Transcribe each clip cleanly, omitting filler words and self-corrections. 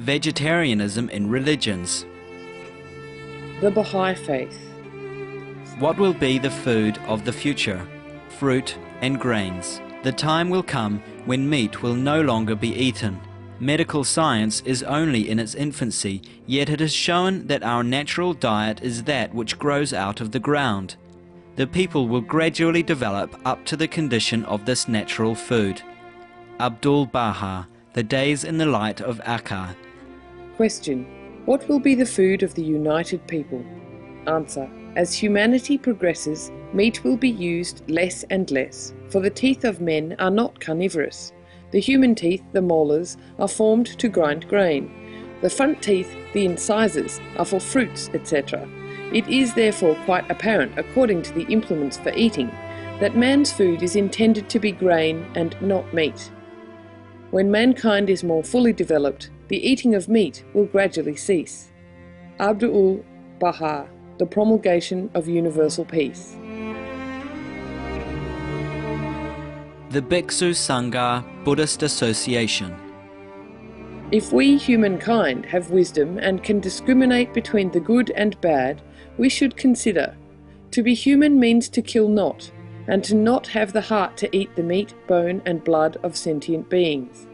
Vegetarianism in religions. The Baha'i Faith. What will be the food of the future? Fruit and grains. The time will come when meat will no longer be eaten. Medical science is only in its infancy, yet it has shown that our natural diet is that which grows out of the ground. The people will gradually develop up to the condition of this natural food. Abdul Baha, The Days in the Light of Akkar. Question. What will be the food of the united people? Answer. As humanity progresses, meat will be used less and less, for the teeth of men are not carnivorous. The human teeth, the molars, are formed to grind grain. The front teeth, the incisors, are for fruits, etc. It is therefore quite apparent, according to the implements for eating, that man's food is intended to be grain and not meat. When mankind is more fully developed, the eating of meat will gradually cease. Abdul Baha, The Promulgation of Universal Peace. The Bhiksu Sangha Buddhist Association. If we, humankind, have wisdom and can discriminate between the good and bad, we should consider, to be human means to kill not, and to not have the heart to eat the meat, bone and blood of sentient beings.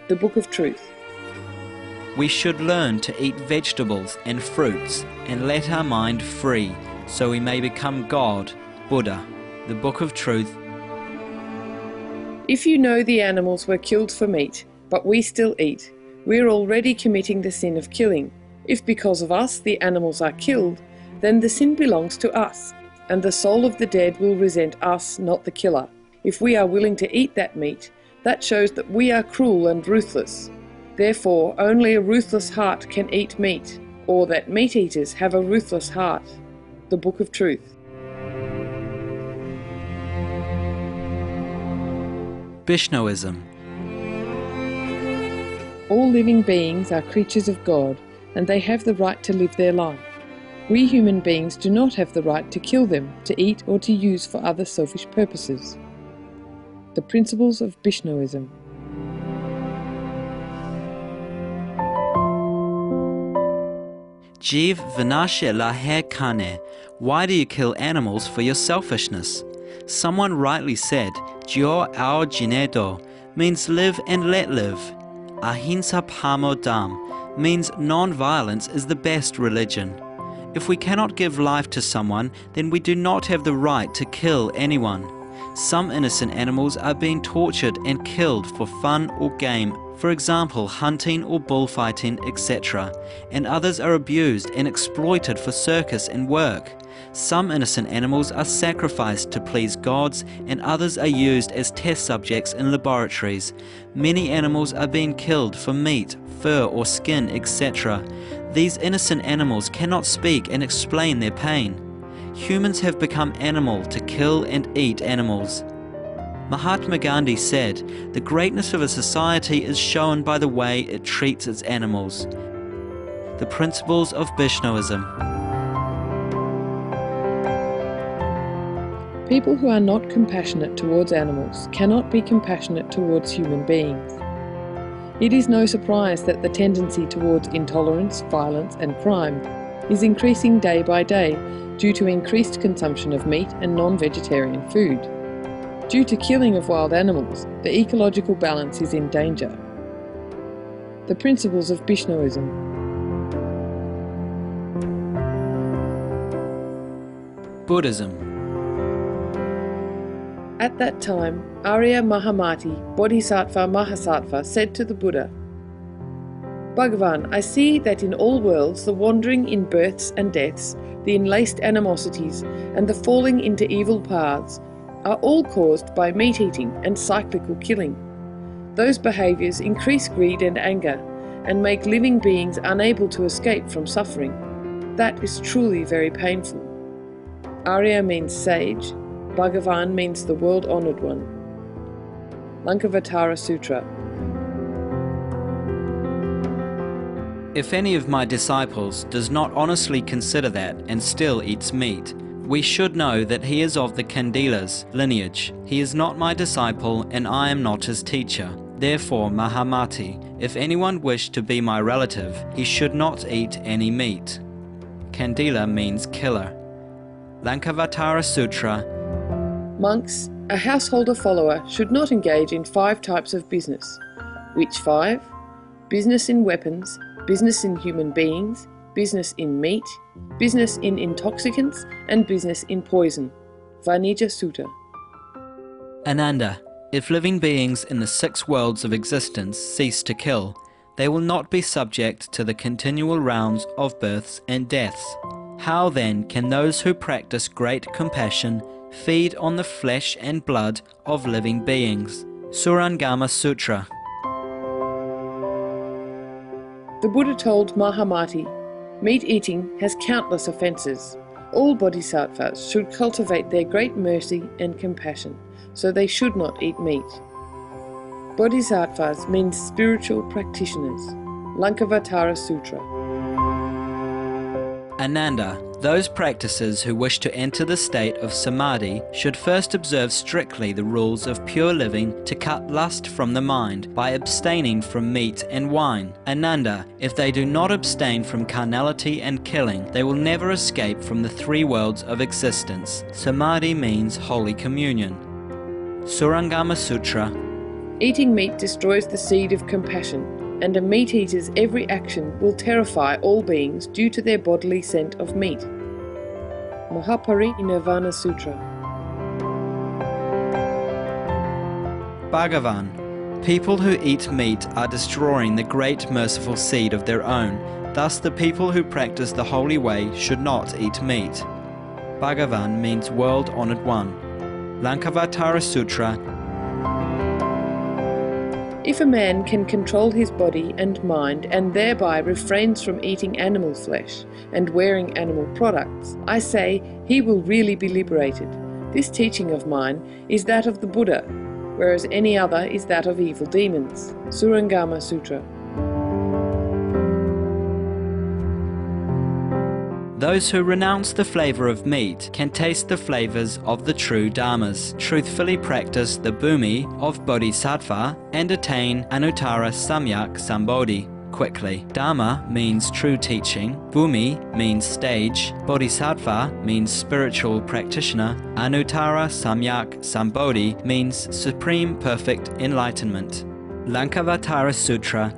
The Book of Truth. We should learn to eat vegetables and fruits and let our mind free, so we may become God, Buddha. The Book of Truth. If you know the animals were killed for meat, but we still eat, we are already committing the sin of killing. If because of us the animals are killed, then the sin belongs to us, and the soul of the dead will resent us, not the killer. If we are willing to eat that meat, that shows that we are cruel and ruthless. Therefore, only a ruthless heart can eat meat, or that meat-eaters have a ruthless heart. The Book of Truth. Vaishnavism. All living beings are creatures of God, and they have the right to live their life. We human beings do not have the right to kill them, to eat or to use for other selfish purposes. The Principles of Vaishnavism. Jeev vinashe lahe kane. Why do you kill animals for your selfishness? Someone rightly said, Jio ao jinedo means live and let live. Ahimsa paramo dham means non-violence is the best religion. If we cannot give life to someone, then we do not have the right to kill anyone. Some innocent animals are being tortured and killed for fun or game, for example hunting or bullfighting, etc., and others are abused and exploited for circus and work. Some innocent animals are sacrificed to please gods, and others are used as test subjects in laboratories. Many animals are being killed for meat, fur or skin, etc. These innocent animals cannot speak and explain their pain. Humans have become animal to kill and eat animals. Mahatma Gandhi said, the greatness of a society is shown by the way it treats its animals. The Principles of Vaishnavism. People who are not compassionate towards animals cannot be compassionate towards human beings. It is no surprise that the tendency towards intolerance, violence and crime is increasing day by day due to increased consumption of meat and non-vegetarian food. Due to killing of wild animals, the ecological balance is in danger. The Principles of Vaishnavism. Buddhism. At that time, Arya Mahamati, Bodhisattva Mahasattva, said to the Buddha, Bhagavan, I see that in all worlds the wandering in births and deaths, the enlaced animosities, and the falling into evil paths are all caused by meat-eating and cyclical killing. Those behaviours increase greed and anger, and make living beings unable to escape from suffering. That is truly very painful. Arya means sage, Bhagavan means the world-honoured one. Lankavatara Sutra. If any of my disciples does not honestly consider that and still eats meat, we should know that he is of the Kandilas lineage. He is not my disciple and I am not his teacher. Therefore, Mahamati, if anyone wished to be my relative, he should not eat any meat. Kandila means killer. Lankavatara Sutra. Monks, a householder follower should not engage in 5 types of business. Which 5? Business in weapons, business in human beings, business in meat, business in intoxicants, and business in poison. Vanija Sutta. Ananda, if living beings in the 6 worlds of existence cease to kill, they will not be subject to the continual rounds of births and deaths. How then can those who practice great compassion feed on the flesh and blood of living beings? Surangama Sutra. The Buddha told Mahamati, meat eating has countless offences. All bodhisattvas should cultivate their great mercy and compassion, so they should not eat meat. Bodhisattvas means spiritual practitioners. Lankavatara Sutra. Ananda, those practices who wish to enter the state of samadhi should first observe strictly the rules of pure living to cut lust from the mind by abstaining from meat and wine. Ananda, if they do not abstain from carnality and killing, they will never escape from the 3 worlds of existence. Samadhi means Holy Communion. Surangama Sutra. Eating meat destroys the seed of compassion, and a meat eater's every action will terrify all beings due to their bodily scent of meat. Mahaparinirvana Sutra. Bhagavan, people who eat meat are destroying the great merciful seed of their own. Thus the people who practice the holy way should not eat meat. Bhagavan means world-honored one. Lankavatara Sutra. If a man can control his body and mind and thereby refrains from eating animal flesh and wearing animal products, I say he will really be liberated. This teaching of mine is that of the Buddha, whereas any other is that of evil demons. Surangama Sutra. Those who renounce the flavour of meat can taste the flavours of the true dharmas, truthfully practice the bhumi of bodhisattva, and attain anuttara samyak sambodhi quickly. Dharma means true teaching, bhumi means stage, bodhisattva means spiritual practitioner, anuttara samyak sambodhi means supreme perfect enlightenment. Lankavatara Sutra.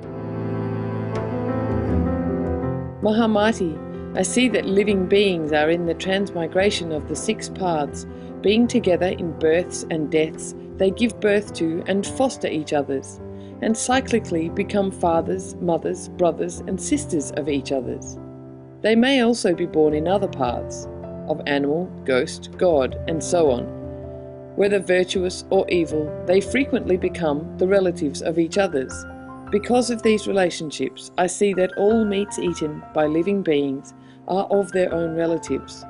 Mahamati, I see that living beings are in the transmigration of the 6 paths. Being together in births and deaths, they give birth to and foster each other's, and cyclically become fathers, mothers, brothers and sisters of each other's. They may also be born in other paths, of animal, ghost, god, and so on. Whether virtuous or evil, they frequently become the relatives of each other's. Because of these relationships, I see that all meats eaten by living beings are of their own relatives.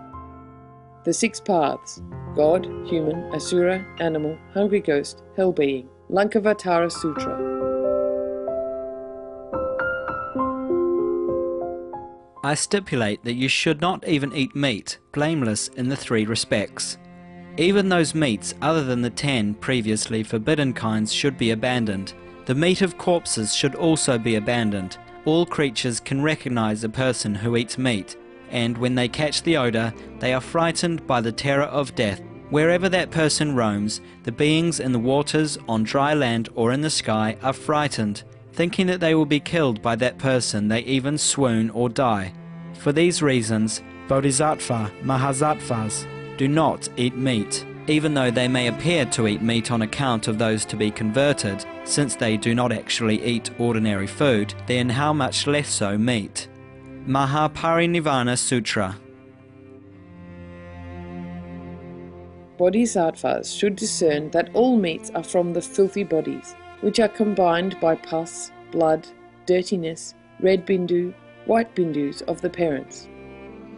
The 6 paths: God, human, asura, animal, hungry ghost, hell being. Lankavatara Sutra. I stipulate that you should not even eat meat, blameless in the 3 respects. Even those meats other than the 10 previously forbidden kinds should be abandoned. The meat of corpses should also be abandoned. All creatures can recognize a person who eats meat, and when they catch the odor, they are frightened by the terror of death. Wherever that person roams, the beings in the waters, on dry land or in the sky are frightened. Thinking that they will be killed by that person, they even swoon or die. For these reasons, Bodhisattva Mahasattvas do not eat meat, even though they may appear to eat meat on account of those to be converted. Since they do not actually eat ordinary food, then how much less so meat? Mahaparinirvana Sutra. Bodhisattvas should discern that all meats are from the filthy bodies, which are combined by pus, blood, dirtiness, red bindu, white bindus of the parents.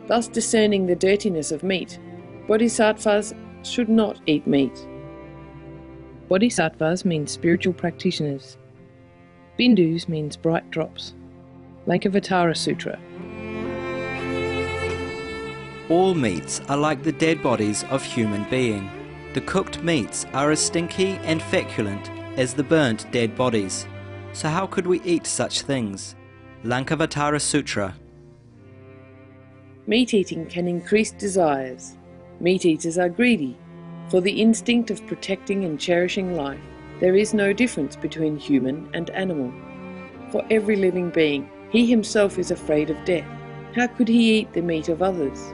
Thus discerning the dirtiness of meat, bodhisattvas should not eat meat. Bodhisattvas means spiritual practitioners. Bindus means bright drops. Lankavatara Sutra. All meats are like the dead bodies of human being. The cooked meats are as stinky and feculent as the burnt dead bodies. So how could we eat such things? Lankavatara Sutra. Meat eating can increase desires. Meat eaters are greedy. For the instinct of protecting and cherishing life, there is no difference between human and animal. For every living being, he himself is afraid of death. How could he eat the meat of others?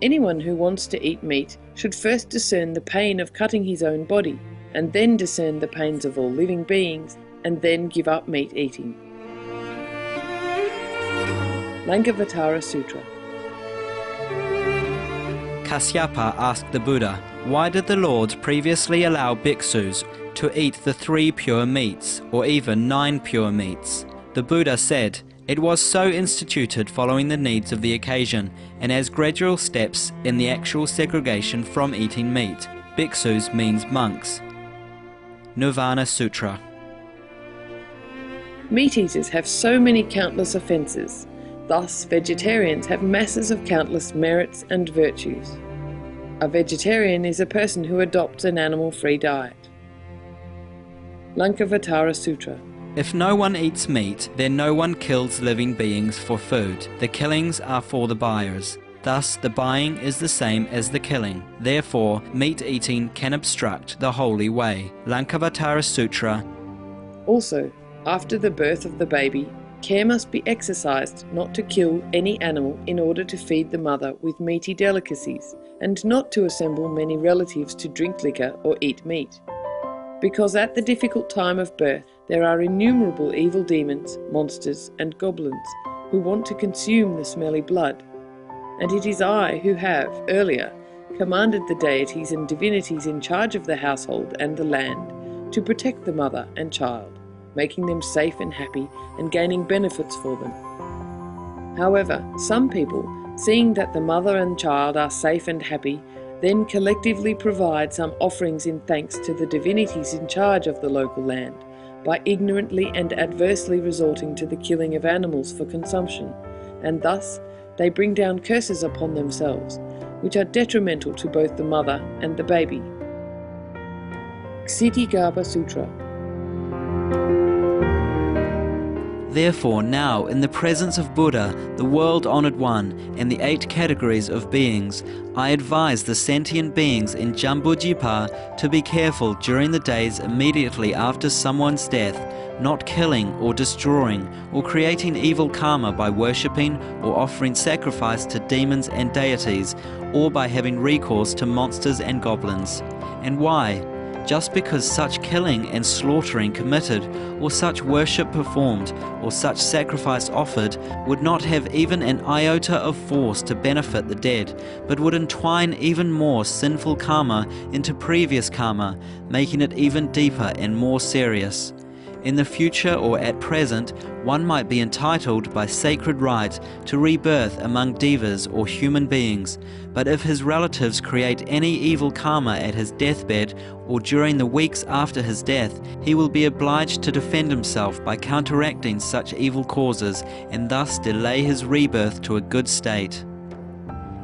Anyone who wants to eat meat should first discern the pain of cutting his own body, and then discern the pains of all living beings, and then give up meat eating. Lankavatara Sutra. Kasyapa asked the Buddha, why did the Lord previously allow bhiksus to eat the 3 pure meats, or even 9 pure meats? The Buddha said, it was so instituted following the needs of the occasion, and as gradual steps in the actual segregation from eating meat. Bhiksus means monks. Nirvana Sutra. Meat eaters have so many countless offences. Thus, vegetarians have masses of countless merits and virtues. A vegetarian is a person who adopts an animal-free diet. Lankavatara Sutra. If no one eats meat, then no one kills living beings for food. The killings are for the buyers. Thus, the buying is the same as the killing. Therefore, meat eating can obstruct the holy way. Lankavatara Sutra. Also, after the birth of the baby, care must be exercised not to kill any animal in order to feed the mother with meaty delicacies, and not to assemble many relatives to drink liquor or eat meat. Because at the difficult time of birth, there are innumerable evil demons, monsters, and goblins who want to consume the smelly blood. And it is I who have, earlier, commanded the deities and divinities in charge of the household and the land to protect the mother and child, making them safe and happy and gaining benefits for them. However, some people, seeing that the mother and child are safe and happy, then collectively provide some offerings in thanks to the divinities in charge of the local land, by ignorantly and adversely resorting to the killing of animals for consumption, and thus they bring down curses upon themselves, which are detrimental to both the mother and the baby. Ksitigarbha Sutra. Therefore now, in the presence of Buddha, the world-honored one, and the 8 categories of beings, I advise the sentient beings in Jambudvipa to be careful during the days immediately after someone's death, not killing or destroying or creating evil karma by worshipping or offering sacrifice to demons and deities, or by having recourse to monsters and goblins. And why? Just because such killing and slaughtering committed, or such worship performed, or such sacrifice offered, would not have even an iota of force to benefit the dead, but would entwine even more sinful karma into previous karma, making it even deeper and more serious. In the future or at present, one might be entitled by sacred right to rebirth among devas or human beings, but if his relatives create any evil karma at his deathbed or during the weeks after his death, he will be obliged to defend himself by counteracting such evil causes and thus delay his rebirth to a good state.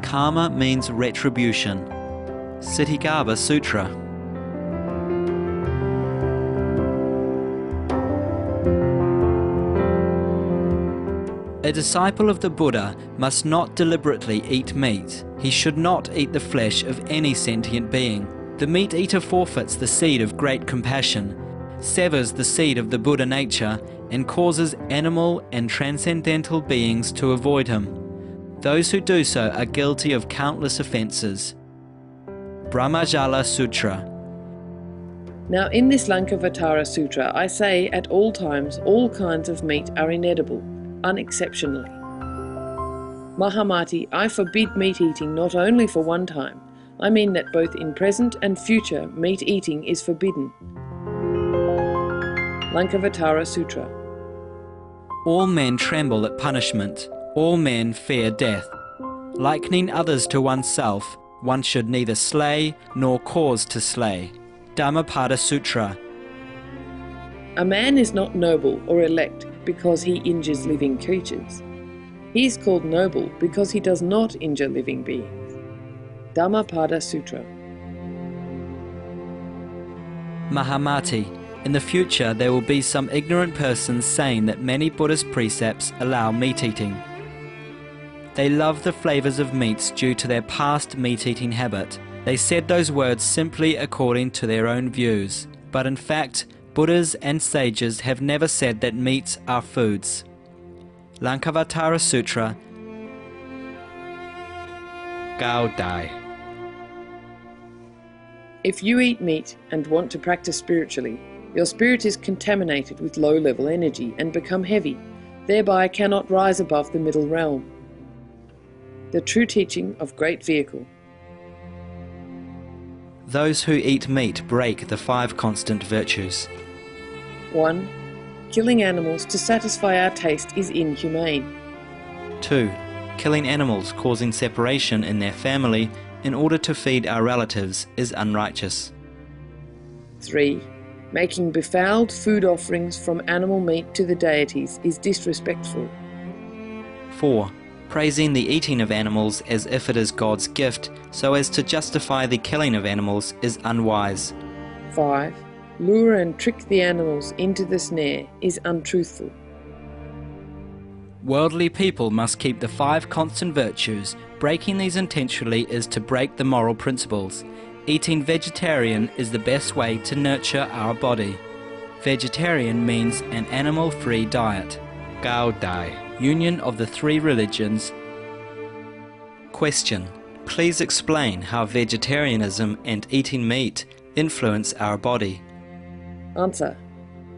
Karma means retribution. Ksitigarbha Sutra. A disciple of the Buddha must not deliberately eat meat. He should not eat the flesh of any sentient being. The meat eater forfeits the seed of great compassion, severs the seed of the Buddha nature, and causes animal and transcendental beings to avoid him. Those who do so are guilty of countless offences. Brahmajala Sutra. Now in this Lankavatara Sutra I say at all times all kinds of meat are inedible, unexceptionally. Mahamati, I forbid meat eating not only for one time, I mean that both in present and future meat eating is forbidden. Lankavatara Sutra. All men tremble at punishment, all men fear death. Likening others to oneself, one should neither slay nor cause to slay. Dhammapada Sutra. A man is not noble or elect because he injures living creatures. He is called noble because he does not injure living beings. Dhammapada Sutra. Mahamati. In the future there will be some ignorant persons saying that many Buddhist precepts allow meat eating. They love the flavors of meats due to their past meat-eating habit. They said those words simply according to their own views, but in fact, Buddhas and sages have never said that meats are foods. Lankavatara Sutra, Gao Dai. If you eat meat and want to practice spiritually, your spirit is contaminated with low-level energy and become heavy, thereby cannot rise above the middle realm. The true teaching of Great Vehicle. Those who eat meat break the 5 constant virtues. 1. Killing animals to satisfy our taste is inhumane. 2. Killing animals causing separation in their family in order to feed our relatives is unrighteous. 3. Making befouled food offerings from animal meat to the deities is disrespectful. 4. Praising the eating of animals as if it is God's gift so as to justify the killing of animals is unwise. 5. Lure and trick the animals into the snare is untruthful. Worldly people must keep the 5 constant virtues. Breaking these intentionally is to break the moral principles. Eating vegetarian is the best way to nurture our body. Vegetarian means an animal-free diet. Gao Dai. Union of the 3 religions. Question. Please explain how vegetarianism and eating meat influence our body. Answer.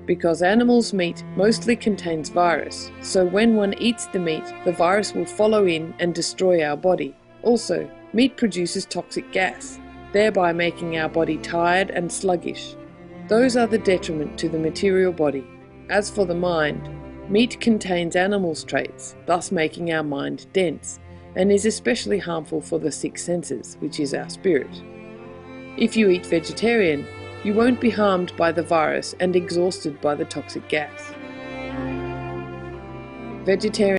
Because animals' meat mostly contains virus, so when one eats the meat, the virus will follow in and destroy our body. Also, meat produces toxic gas, thereby making our body tired and sluggish. Those are the detriment to the material body. As for the mind, meat contains animals' traits, thus making our mind dense, and is especially harmful for the 6 senses, which is our spirit. If you eat vegetarian, you won't be harmed by the virus and exhausted by the toxic gas. Vegetarian